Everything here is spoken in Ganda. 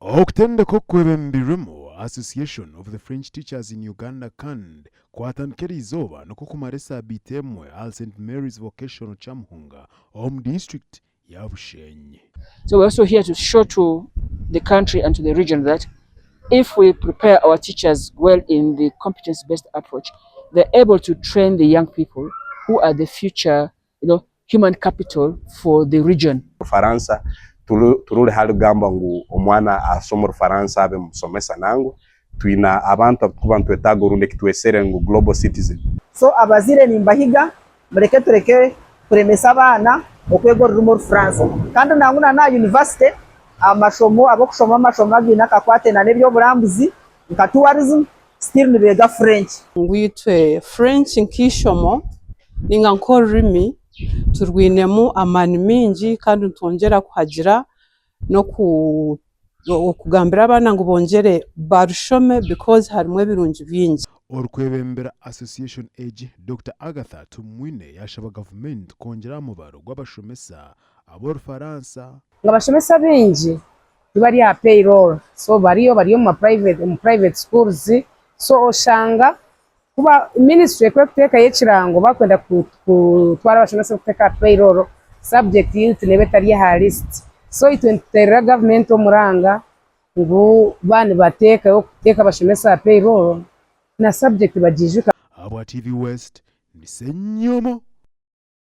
Okutendeka Association of the French Teachers in Uganda canned kwatandika izoba nokukumaresa bitemwe al St. Mary's Vocational Chamuka District ya Bushenyi. So we're also here to show to the country and to the region that if we prepare our teachers well in the competence-based approach, they're able to train the young people who are the future, human capital for the region. Orufaransa turule hali gamba ngu omwana asoma orufaransa abe musomesa nangwe tuina abantu twetaga urunde kitwesere ngu global citizen. So abazire nimbahiga mureke tureke kuremesa abana okwego rumo orufaransa kandi nanguna na university amashomo abokushoma amashomo agina kakwate na nebyo burambuzi nka tourism still nibega French ngwitwe French nkishomo ninga nkorimi turwinemu amani mingi kandi ntongera kuhagira no kugambira abana ngo bongere barushome because harimwe birungi bingi. Orukwebembera Association Age Dr. Agatha tumwine yaashaba government kongera amubaro gw'abashomesa aborufaransa abashomesa bingi bari ya payroll so bariyo mu private schools so oshanga kuba ministry kwekuteka yekirango bakwenda kutwara abashomesa kuteka payroll subject youth nebetari ya list so itwenterera government omuranga ngo bani bateka yo kuteka abashomesa payroll na subject bajijuka. Abwa TV West ni Senyomo.